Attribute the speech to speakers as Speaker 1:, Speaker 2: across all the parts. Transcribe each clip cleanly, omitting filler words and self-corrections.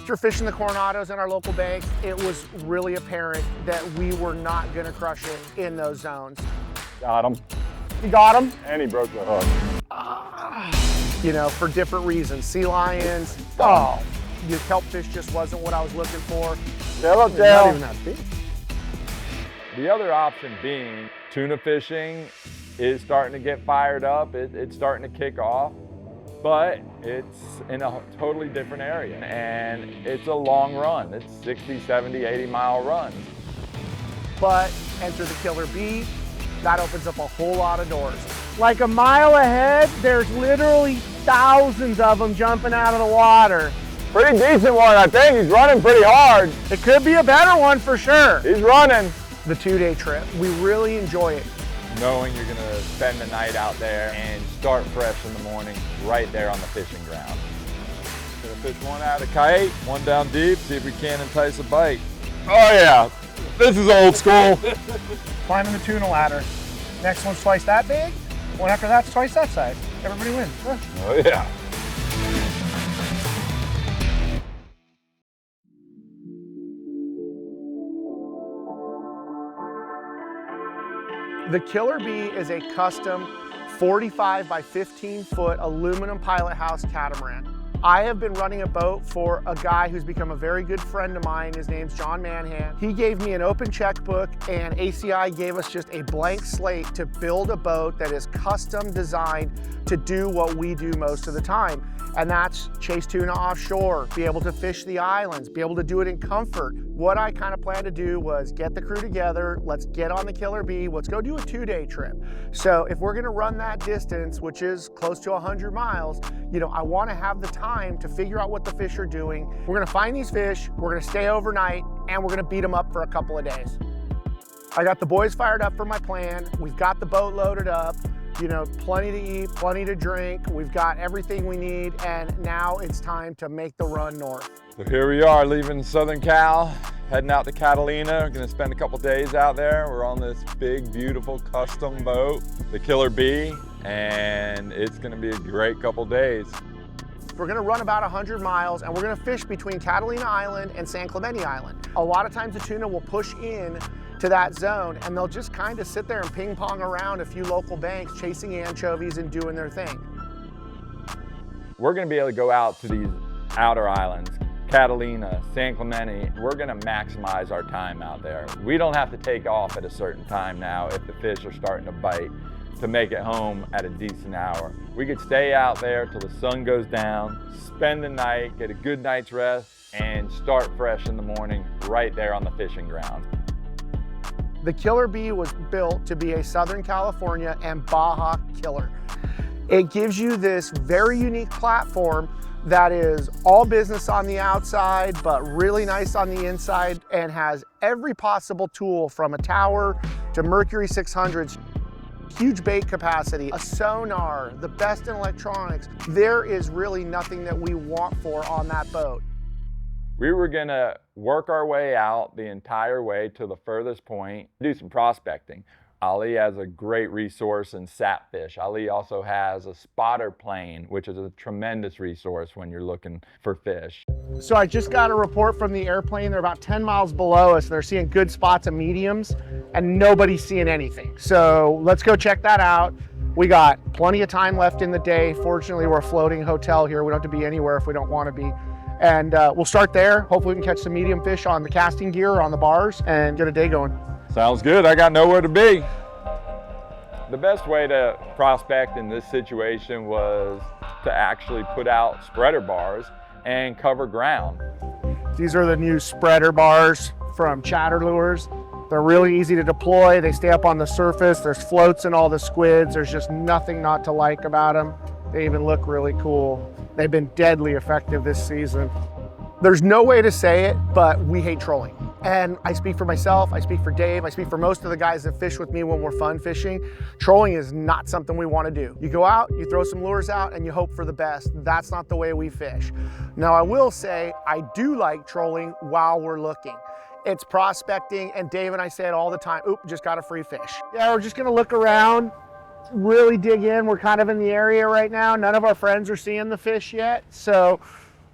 Speaker 1: After fishing the Coronados in our local banks, it was really apparent that we were not gonna crush it in those zones.
Speaker 2: Got him.
Speaker 1: You got him?
Speaker 2: And he broke the hook.
Speaker 1: You know, for different reasons. Sea lions, oh, the kelp fish just wasn't what I was looking for.
Speaker 2: Yellowtail.
Speaker 1: Not even that big.
Speaker 2: The other option being tuna fishing is starting to get fired up. It's starting to kick off, but it's in a totally different area. And it's a long run. It's 60, 70, 80-mile runs.
Speaker 1: But enter the killer bee, that opens up a whole lot of doors. Like a mile ahead, there's literally thousands of them jumping out of the water.
Speaker 2: Pretty decent one, I think. He's running pretty hard.
Speaker 1: It could be a better one for sure.
Speaker 2: He's running.
Speaker 1: The 2-day trip, we really enjoy it.
Speaker 2: Knowing you're gonna spend the night out there and start fresh in the morning right there on the fishing ground. Gonna fish one out of kite, one down deep, see if we can entice a bite. Oh yeah, this is old school.
Speaker 1: Climbing the tuna ladder. Next one's twice that big, one after that's twice that size. Everybody wins. Huh?
Speaker 2: Oh yeah.
Speaker 1: The Killer Bee is a custom 45 by 15 foot aluminum pilot house catamaran. I have been running a boat for a guy who's become a very good friend of mine. His name's John Manhan. He gave me an open checkbook and ACI gave us just a blank slate to build a boat that is custom designed to do what we do most of the time. And that's chase tuna offshore, be able to fish the islands, be able to do it in comfort. What I kind of planned to do was get the crew together, let's get on the Killer Bee, let's go do a 2-day trip. So if we're gonna run that distance, which is close to 100 miles, you know, I wanna have the time to figure out what the fish are doing. We're gonna find these fish, we're gonna stay overnight, and we're gonna beat them up for a couple of days. I got the boys fired up for my plan. We've got the boat loaded up. You know, plenty to eat, plenty to drink. We've got everything we need, and now it's time to make the run north.
Speaker 2: So here we are, leaving Southern Cal, heading out to Catalina. We're gonna spend a couple days out there. We're on this big, beautiful custom boat, the Killer Bee, and it's gonna be a great couple days.
Speaker 1: We're gonna run about 100 miles, and we're gonna fish between Catalina Island and San Clemente Island. A lot of times the tuna will push in to that zone, and they'll just kind of sit there and ping pong around a few local banks, chasing anchovies and doing their thing.
Speaker 2: We're gonna be able to go out to these outer islands, Catalina, San Clemente. We're gonna maximize our time out there. We don't have to take off at a certain time now if the fish are starting to bite to make it home at a decent hour. We could stay out there till the sun goes down, spend the night, get a good night's rest, and start fresh in the morning right there on the fishing ground.
Speaker 1: The Killer Bee was built to be a Southern California and Baja killer. It gives you this very unique platform that is all business on the outside, but really nice on the inside, and has every possible tool from a tower to Mercury 600s, huge bait capacity, a sonar, the best in electronics. There is really nothing that we want for on that boat.
Speaker 2: We were gonna work our way out the entire way to the furthest point, do some prospecting. Ali has a great resource in sapfish. Ali also has a spotter plane, which is a tremendous resource when you're looking for fish.
Speaker 1: So I just got a report from the airplane. They're about 10 miles below us. They're seeing good spots of mediums, and nobody's seeing anything. So let's go check that out. We got plenty of time left in the day. Fortunately, we're a floating hotel here. We don't have to be anywhere if we don't want to be. And we'll start there. Hopefully we can catch some medium fish on the casting gear or on the bars and get a day going.
Speaker 2: Sounds good. I got nowhere to be. The best way to prospect in this situation was to actually put out spreader bars and cover ground.
Speaker 1: These are the new spreader bars from Chatter Lures. They're really easy to deploy. They stay up on the surface. There's floats in all the squids. There's just nothing not to like about them. They even look really cool. They've been deadly effective this season. There's no way to say it, but we hate trolling. And I speak for myself, I speak for Dave, I speak for most of the guys that fish with me when we're fun fishing. Trolling is not something we want to do. You go out, you throw some lures out, and you hope for the best. That's not the way we fish. Now, I will say, I do like trolling while we're looking. It's prospecting, and Dave and I say it all the time, oop, just got a free fish. Yeah, we're just gonna look around, really dig in. We're kind of in the area right now. None of our friends are seeing the fish yet, so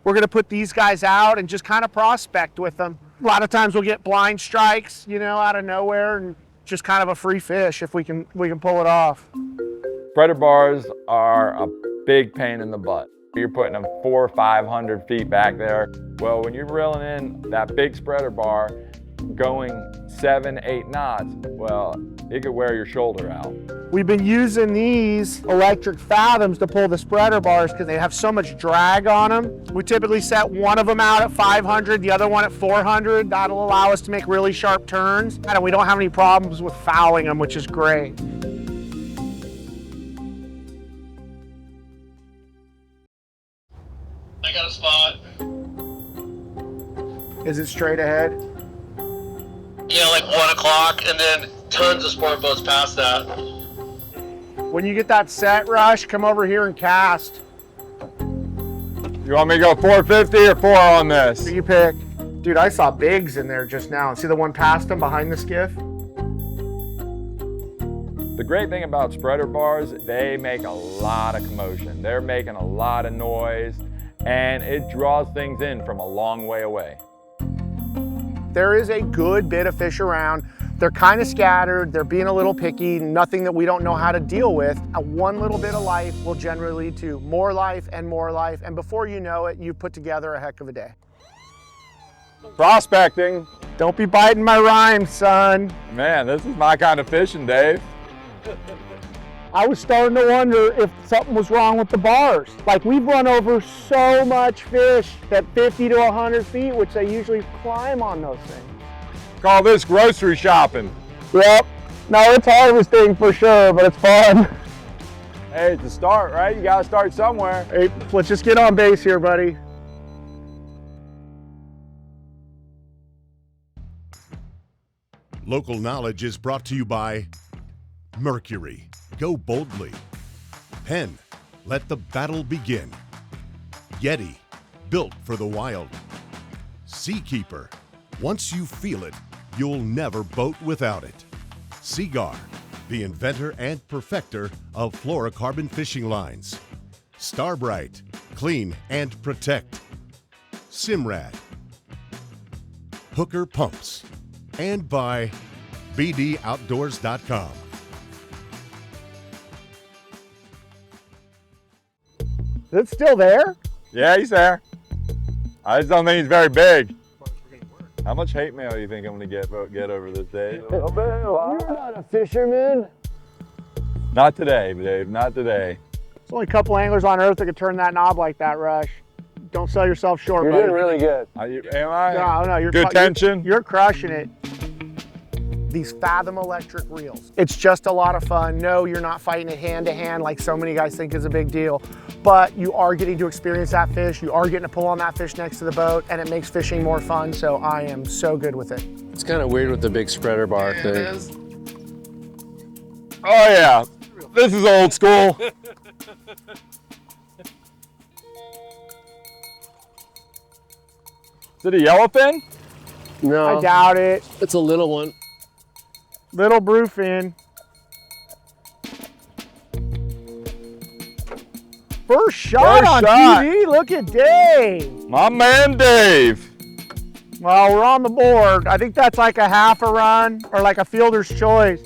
Speaker 1: We're gonna put these guys out and just kind of prospect with them. A lot of times we'll get blind strikes, you know, out of nowhere, and just kind of a free fish if we can pull it off.
Speaker 2: Spreader bars are a big pain in the butt. You're putting them 400 or 500 feet back there. Well, when you're reeling in that big spreader bar going 7, 8 knots, well, it could wear your shoulder out.
Speaker 1: We've been using these electric fathoms to pull the spreader bars because they have so much drag on them. We typically set one of them out at 500, the other one at 400. That'll allow us to make really sharp turns, and we don't have any problems with fouling them, which is great.
Speaker 3: I got a spot.
Speaker 1: Is it straight ahead?
Speaker 3: Yeah, like 1 o'clock, and then tons of sport boats past that.
Speaker 1: When you get that set, Rush, come over here and cast.
Speaker 2: You want me to go 450 or 4 on this?
Speaker 1: You pick. Dude, I saw bigs in there just now. See the one past them behind the skiff?
Speaker 2: The great thing about spreader bars, they make a lot of commotion. They're making a lot of noise, and it draws things in from a long way away.
Speaker 1: There is a good bit of fish around. They're kind of scattered, they're being a little picky, nothing that we don't know how to deal with. One little bit of life will generally lead to more life, and before you know it, you've put together a heck of a day.
Speaker 2: Prospecting.
Speaker 1: Don't be biting my rhymes, son.
Speaker 2: Man, this is my kind of fishing, Dave.
Speaker 1: I was starting to wonder if something was wrong with the bars. Like, we've run over so much fish at 50 to 100 feet, which they usually climb on those things.
Speaker 2: Call this grocery shopping.
Speaker 1: Yep. No, it's harvesting for sure, but it's fun.
Speaker 2: Hey, it's a start, right? You gotta start somewhere.
Speaker 1: Hey, let's just get on base here, buddy.
Speaker 4: Local knowledge is brought to you by Mercury, go boldly. Penn, let the battle begin. Yeti, built for the wild. Seakeeper, once you feel it, you'll never boat without it. Seaguar, the inventor and perfecter of fluorocarbon fishing lines. Starbright, clean and protect. Simrad, Hooker Pumps, and by bdoutdoors.com.
Speaker 1: Is it still there?
Speaker 2: Yeah, he's there. I just don't think he's very big. How much hate mail do you think I'm gonna get over this day?
Speaker 1: You're not a fisherman.
Speaker 2: Not today, Dave, not today.
Speaker 1: There's only a couple anglers on earth that could turn that knob like that, Rush. Don't sell yourself short,
Speaker 5: You're
Speaker 1: buddy.
Speaker 5: doing really good.
Speaker 2: Am I?
Speaker 1: No, you're
Speaker 2: Good tension?
Speaker 1: You're crushing it. These Fathom electric reels. It's just a lot of fun. No, you're not fighting it hand to hand like so many guys think is a big deal, but you are getting to experience that fish. You are getting to pull on that fish next to the boat, and it makes fishing more fun, so I am so good with it.
Speaker 5: It's kind of weird with the big spreader bar thing.
Speaker 3: It is.
Speaker 2: Oh yeah, this is old school. Is it a yellowfin?
Speaker 5: No,
Speaker 1: I doubt it.
Speaker 5: it's a little one.
Speaker 1: Little Bluefin. First shot
Speaker 2: First
Speaker 1: on
Speaker 2: shot.
Speaker 1: TV. Look at Dave.
Speaker 2: My man Dave.
Speaker 1: Well, we're on the board. I think that's like a half a run or like a fielder's choice.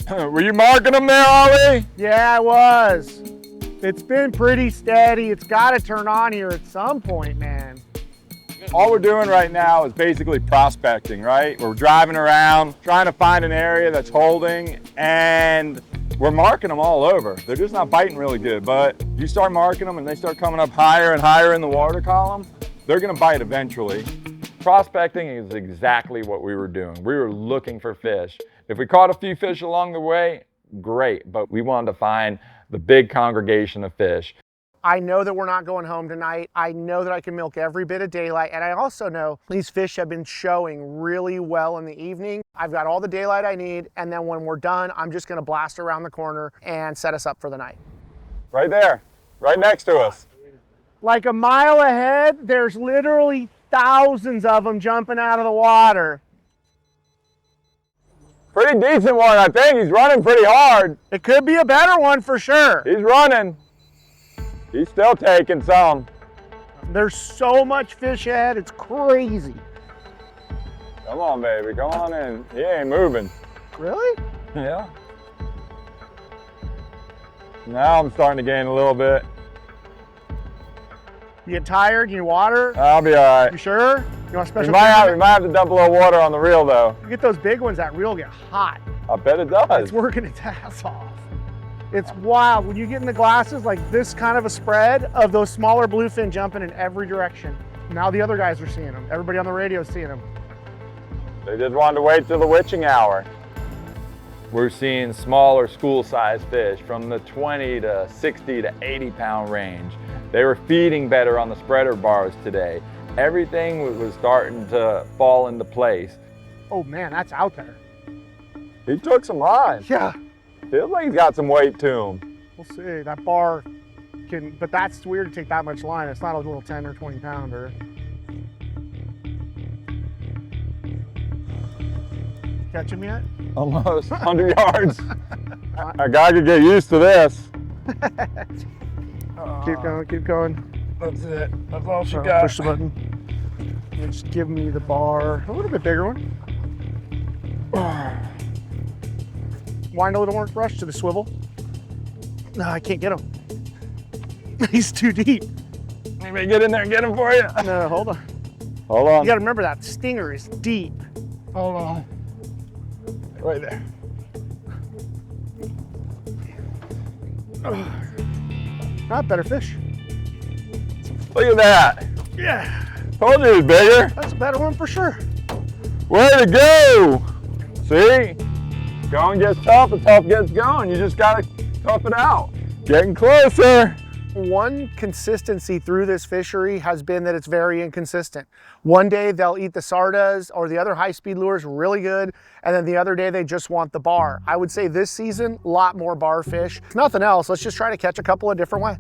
Speaker 2: Were you marking him there, Ollie?
Speaker 1: Yeah, I was. It's been pretty steady. It's got to turn on here at some point, man.
Speaker 2: All we're doing right now is basically prospecting, right? We're driving around, trying to find an area that's holding, and we're marking them all over. They're just not biting really good, but you start marking them and they start coming up higher and higher in the water column, they're gonna bite eventually. Prospecting is exactly what we were doing. We were looking for fish. If we caught a few fish along the way, great, but we wanted to find the big congregation of fish.
Speaker 1: I know that we're not going home tonight. I know that I can milk every bit of daylight, and I also know these fish have been showing really well in the evening. I've got all the daylight I need, and then when we're done, I'm just gonna blast around the corner and set us up for the night.
Speaker 2: Right there, right next to us.
Speaker 1: Like a mile ahead, there's literally thousands of them jumping out of the water.
Speaker 2: Pretty decent one, I think. He's running pretty hard.
Speaker 1: It could be a better one for sure.
Speaker 2: He's running. He's still taking some.
Speaker 1: There's so much fish ahead, it's crazy.
Speaker 2: Come on, baby, come on in. He ain't moving.
Speaker 1: Really?
Speaker 2: Yeah. Now I'm starting to gain a little bit.
Speaker 1: You get tired, you need water?
Speaker 2: I'll be all right.
Speaker 1: You sure? You want a
Speaker 2: We
Speaker 1: special
Speaker 2: might
Speaker 1: treatment?
Speaker 2: have to dump a little water on the reel though.
Speaker 1: You get those big ones, that reel get hot.
Speaker 2: I bet it does.
Speaker 1: It's working its ass off. It's wild. When you get in the glasses, like this kind of a spread of those smaller bluefin jumping in every direction. Now the other guys are seeing them. Everybody on the radio is seeing them.
Speaker 2: They just wanted to wait till the witching hour. We're seeing smaller school-sized fish from the 20 to 60 to 80 pound range. They were feeding better on the spreader bars today. Everything was starting to fall into place.
Speaker 1: Oh man, that's out there.
Speaker 2: He took some line.
Speaker 1: Yeah.
Speaker 2: Feels like he's got some weight to him.
Speaker 1: We'll see. That bar can, but that's weird to take that much line. It's not a little 10 or 20 pounder. Catch him yet?
Speaker 2: Almost 100 yards. A guy could get used to this.
Speaker 1: Keep going, keep going.
Speaker 2: That's it. That's all she
Speaker 1: Push the button. And just give me the bar. A little bit bigger one. Wind a little more, Rush, to the swivel. No, I can't get him. He's too deep.
Speaker 2: Let me get in there and get him for you.
Speaker 1: No, hold on.
Speaker 2: Hold on.
Speaker 1: You gotta remember that stinger is deep.
Speaker 2: Hold on. Right there.
Speaker 1: Not better fish.
Speaker 2: Look at that.
Speaker 1: Yeah,
Speaker 2: Told you it was bigger.
Speaker 1: that's a better one for sure.
Speaker 2: Way to go. See? Going gets tough, the tough gets going. You just gotta tough it out. Getting closer.
Speaker 1: One consistency through this fishery has been that it's very inconsistent. One day they'll eat the sardas or the other high-speed lures really good, and then the other day they just want the bar. I would say this season, a lot more bar fish. If nothing else, let's just try to catch a couple of different ways.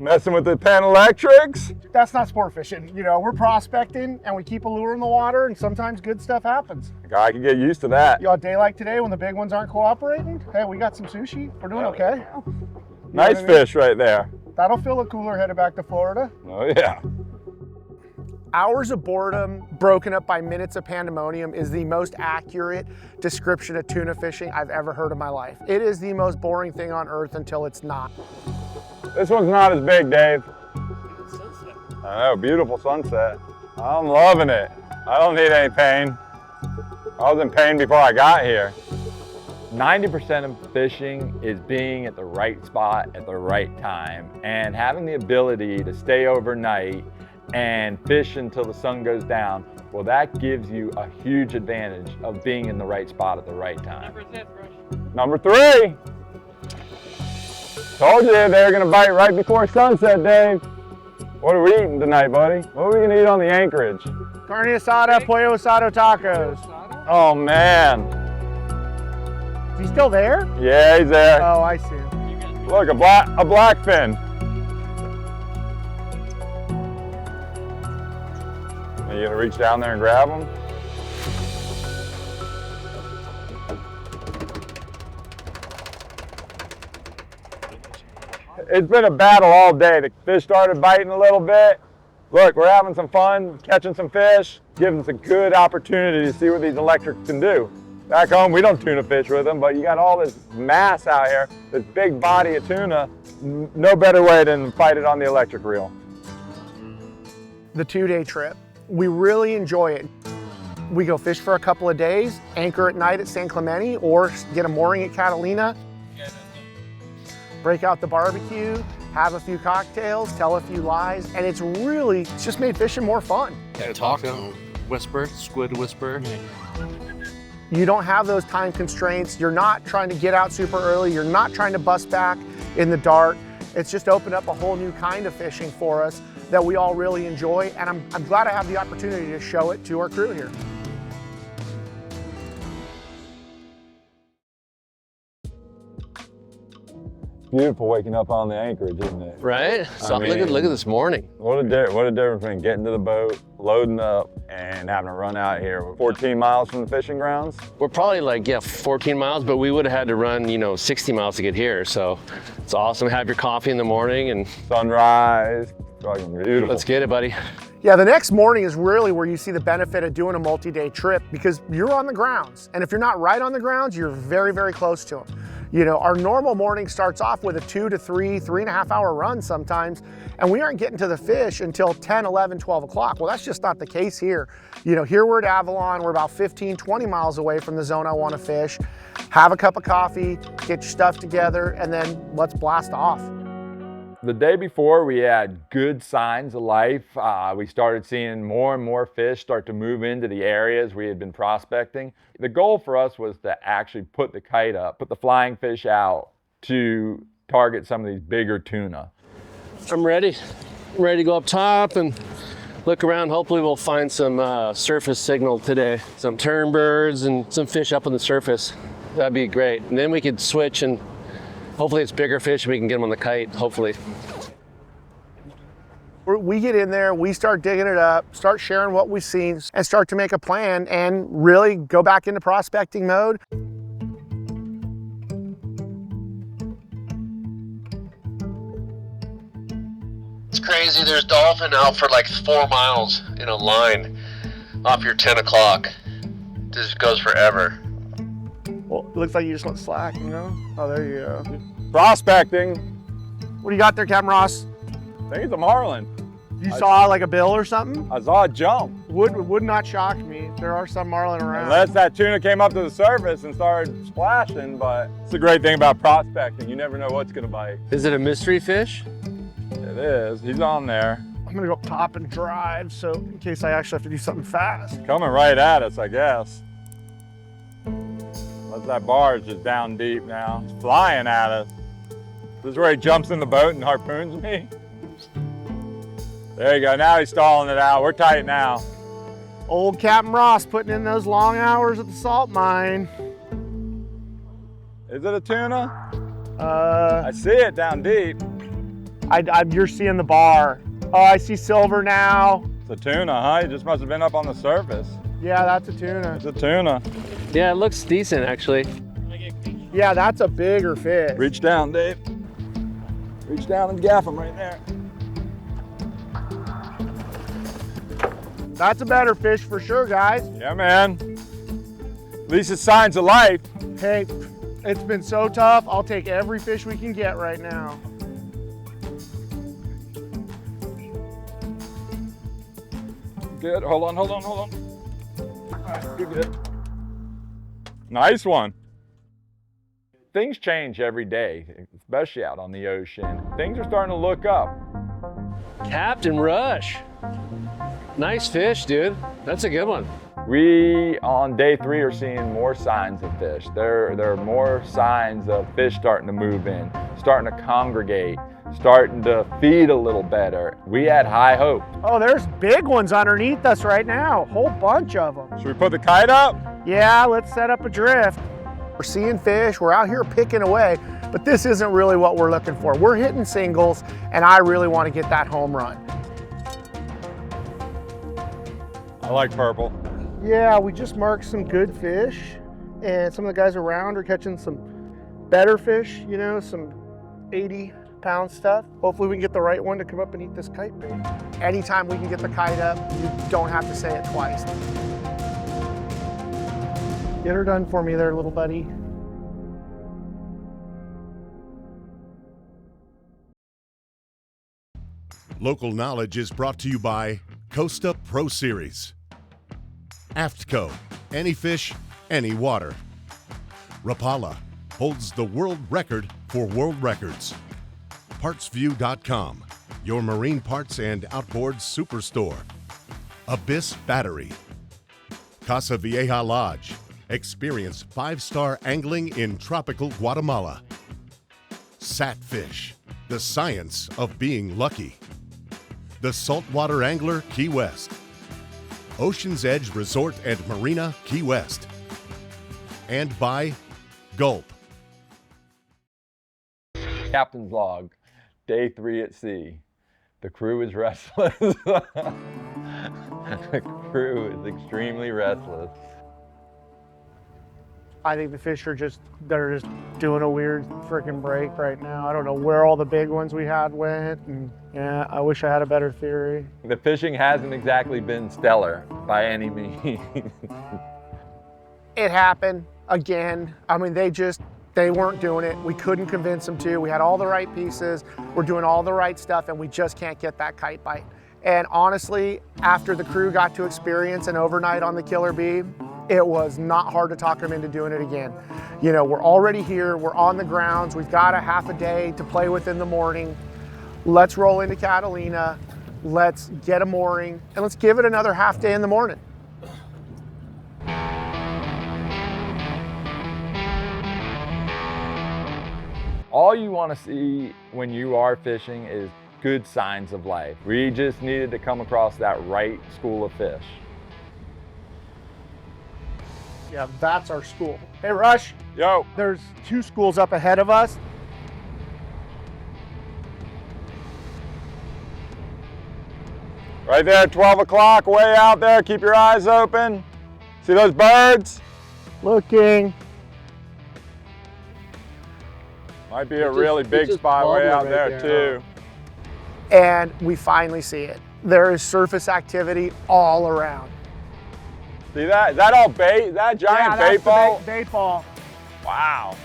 Speaker 2: Messing with the Pan Electrics.
Speaker 1: That's not sport fishing. You know, we're prospecting and we keep a lure in the water and sometimes good stuff happens.
Speaker 2: A guy can get used to that.
Speaker 1: You know, a day like today when the big ones aren't cooperating, hey, we got some sushi. We're doing okay.
Speaker 2: Nice
Speaker 1: what I mean?
Speaker 2: fish right there.
Speaker 1: That'll fill a cooler headed back to Florida.
Speaker 2: Oh yeah.
Speaker 1: Hours of boredom broken up by minutes of pandemonium is the most accurate description of tuna fishing I've ever heard in my life. It is the most boring thing on earth until it's not.
Speaker 2: This one's not as big, Dave. I know, beautiful sunset. I'm loving it. I don't need any pain. I was in pain before I got here. 90% of fishing is being at the right spot at the right time and having the ability to stay overnight and fish until the sun goes down. Well, that gives you a huge advantage of being in the right spot at the right time. Number 3. Told you they were gonna bite right before sunset, Dave. What are we eating tonight, buddy? What are we gonna eat on the anchorage?
Speaker 1: Carne asada, pollo asado tacos.
Speaker 2: Oh man.
Speaker 1: Is he still there?
Speaker 2: Yeah, he's there.
Speaker 1: Oh, I see him.
Speaker 2: Look, a blackfin. Are you gonna reach down there and grab him? It's been a battle all day. The fish started biting a little bit. Look, we're having some fun, catching some fish, giving us a good opportunity to see what these electrics can do. Back home, we don't tuna fish with them, but you got all this mass out here, this big body of tuna. No better way than fight it on the electric reel.
Speaker 1: The 2-day trip. We really enjoy it. We go fish for a couple of days, anchor at night at San Clemente, or get a mooring at Catalina. Break out the barbecue, have a few cocktails, tell a few lies, and it's just made fishing more fun.
Speaker 5: Yeah, talk, whisper, squid whisper.
Speaker 1: You don't have those time constraints. You're not trying to get out super early. You're not trying to bust back in the dark. It's just opened up a whole new kind of fishing for us that we all really enjoy, and I'm glad I have the opportunity to show it to our crew here.
Speaker 2: Beautiful waking up on the anchorage, isn't it?
Speaker 5: Right? So look at this morning.
Speaker 2: What a difference between getting to the boat, loading up, and having to run out here. We're 14 miles from the fishing grounds.
Speaker 5: We're probably like, 14 miles, but we would have had to run, 60 miles to get here. So it's awesome. Have your coffee in the morning and
Speaker 2: Sunrise, Fucking beautiful.
Speaker 5: Let's get it, buddy.
Speaker 1: Yeah, the next morning is really where you see the benefit of doing a multi-day trip because you're on the grounds. And if you're not right on the grounds, you're very, very close to them. You know, our normal morning starts off with a 2 to 3.5 hour run sometimes, and we aren't getting to the fish until 10, 11, 12 o'clock. Well, that's just not the case here. You know, here we're at Avalon, we're about 15, 20 miles away from the zone I want to fish. Have a cup of coffee, get your stuff together, and then let's blast off.
Speaker 2: The day before, we had good signs of life. We started seeing more and more fish start to move into the areas we had been prospecting. The goal for us was to actually put the kite up, put the flying fish out to target some of these bigger tuna.
Speaker 5: I'm ready. I'm ready to go up top and look around. Hopefully we'll find some surface signal today. Some tern birds and some fish up on the surface. That'd be great. And then we could switch and hopefully it's bigger fish and we can get them on the kite, hopefully.
Speaker 1: We get in there, we start digging it up, start sharing what we've seen, and start to make a plan and really go back into prospecting mode.
Speaker 3: It's crazy. There's dolphin out for like 4 miles in a line off your 10 o'clock. This goes forever.
Speaker 1: Well, it looks like you just went slack, you know? Oh, there you go.
Speaker 2: Prospecting.
Speaker 1: What do you got there, Captain Ross?
Speaker 2: I think it's a marlin.
Speaker 1: You saw like a bill or something?
Speaker 2: I saw a jump.
Speaker 1: Would not shock me. There are some marlin around.
Speaker 2: Unless that tuna came up to the surface and started splashing, but it's the great thing about prospecting. You never know what's gonna bite.
Speaker 5: Is it a mystery fish?
Speaker 2: It is, he's on there.
Speaker 1: I'm gonna go up top and drive, so in case I actually have to do something fast.
Speaker 2: Coming right at us, I guess. Unless that bar is just down deep now. It's flying at us. This is where he jumps in the boat and harpoons me. There you go, now he's stalling it out. We're tight now.
Speaker 1: Old Captain Ross putting in those long hours at the salt mine.
Speaker 2: Is it a tuna?
Speaker 1: I
Speaker 2: I see it down deep.
Speaker 1: you're seeing the bar. Oh, I see silver now.
Speaker 2: It's a tuna, huh? He just must have been up on the surface.
Speaker 1: Yeah, that's a tuna.
Speaker 2: It's a tuna.
Speaker 5: Yeah, it looks decent actually.
Speaker 1: Yeah, that's a bigger fish.
Speaker 2: Reach down, Dave. Reach down and gaff him right there.
Speaker 1: That's a better fish for sure, guys.
Speaker 2: Yeah, man. At least it's signs of life.
Speaker 1: Hey, it's been so tough. I'll take every fish we can get right now.
Speaker 2: Good, hold on. All right, you're good. Nice one. Things change every day, especially out on the ocean. Things are starting to look up.
Speaker 5: Captain Rush. Nice fish, dude. That's a good one.
Speaker 2: We, on day 3, are seeing more signs of fish. There are more signs of fish starting to move in, starting to congregate, starting to feed a little better. We had high hope.
Speaker 1: Oh, there's big ones underneath us right now. A whole bunch of them.
Speaker 2: Should we put the kite up?
Speaker 1: Yeah, let's set up a drift. We're seeing fish, we're out here picking away, but this isn't really what we're looking for. We're hitting singles, and I really want to get that home run.
Speaker 2: I like purple.
Speaker 1: Yeah, we just marked some good fish, and some of the guys around are catching some better fish, you know, some 80-pound stuff. Hopefully we can get the right one to come up and eat this kite bait. Anytime we can get the kite up, you don't have to say it twice. Get her done for me there, little buddy.
Speaker 4: Local knowledge is brought to you by Costa Pro Series. Aftco, any fish, any water. Rapala holds the world record for world records. PartsView.com, your marine parts and outboard superstore. Abyss Battery. Casa Vieja Lodge. Experience 5-star angling in tropical Guatemala. Satfish, the science of being lucky. The Saltwater Angler, Key West. Ocean's Edge Resort and Marina, Key West. And by Gulp.
Speaker 2: Captain's log, day 3 at sea. The crew is restless. The crew is extremely restless.
Speaker 1: I think the fish are they're just doing a weird freaking break right now. I don't know where all the big ones we had went, and Yeah, I wish I had a better theory.
Speaker 2: The fishing hasn't exactly been stellar by any means.
Speaker 1: It happened again. I mean, they weren't doing it. We couldn't convince them to. We had all the right pieces. We're doing all the right stuff, and we just can't get that kite bite. And honestly, after the crew got to experience an overnight on the Killer Bee, it was not hard to talk them into doing it again. You know, we're already here, we're on the grounds, we've got a half a day to play with in the morning. Let's roll into Catalina, let's get a mooring, and let's give it another half day in the morning.
Speaker 2: All you want to see when you are fishing is good signs of life. We just needed to come across that right school of fish.
Speaker 1: Yeah, that's our school. Hey, Rush.
Speaker 2: Yo.
Speaker 1: There's 2 schools up ahead of us.
Speaker 2: Right there, 12 o'clock, way out there. Keep your eyes open. See those birds?
Speaker 1: Looking.
Speaker 2: Might be a really big spot way out there too.
Speaker 1: And we finally see it. There is surface activity all around.
Speaker 2: See that? Is that all bait? Is that a giant bait ball?
Speaker 1: Bait ball.
Speaker 2: Wow.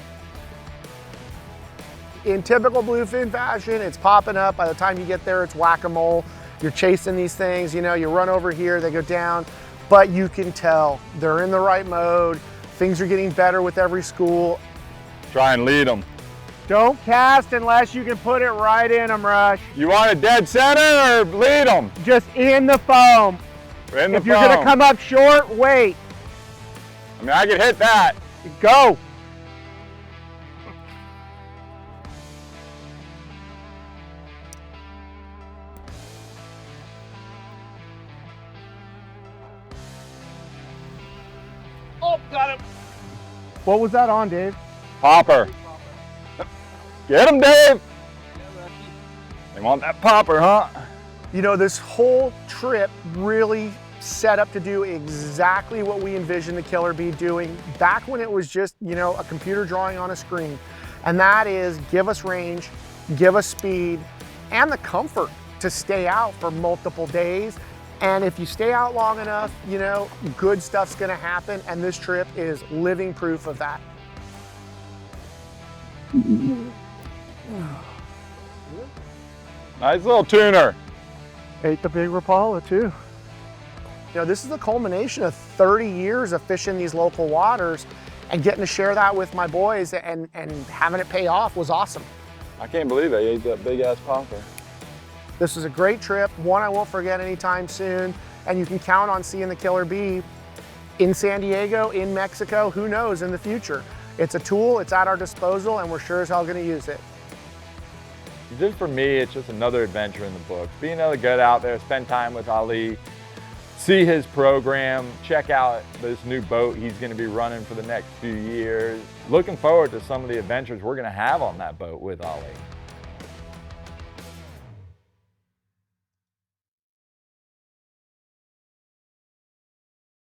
Speaker 1: In typical bluefin fashion, it's popping up. By the time you get there, it's whack-a-mole. You're chasing these things, you know, you run over here, they go down, but you can tell they're in the right mode. Things are getting better with every school.
Speaker 2: Try and lead them.
Speaker 1: Don't cast unless you can put it right in them, Rush.
Speaker 2: You want it dead center or lead them?
Speaker 1: Just in the foam. If you're gonna come up short, wait.
Speaker 2: I mean, I could hit that.
Speaker 1: Go. Oh, got him. What was that on, Dave?
Speaker 2: Popper. Get him, Dave. They want that popper, huh?
Speaker 1: You know, this whole trip really set up to do exactly what we envisioned the Killer Bee doing back when it was just, you know, a computer drawing on a screen. And that is give us range, give us speed, and the comfort to stay out for multiple days. And if you stay out long enough, you know, good stuff's gonna happen. And this trip is living proof of that.
Speaker 2: Nice little tuner.
Speaker 1: Ate the big Rapala too. You know, this is the culmination of 30 years of fishing these local waters, and getting to share that with my boys and having it pay off was awesome.
Speaker 2: I can't believe I ate that big ass popper.
Speaker 1: This was a great trip, one I won't forget anytime soon, and you can count on seeing the Killer Bee in San Diego, in Mexico, who knows in the future. It's a tool, it's at our disposal, and we're sure as hell gonna use it.
Speaker 2: Just for me, it's just another adventure in the book. Being able to get out there, spend time with Ali, see his program, check out this new boat he's gonna be running for the next few years. Looking forward to some of the adventures we're gonna have on that boat with Ali.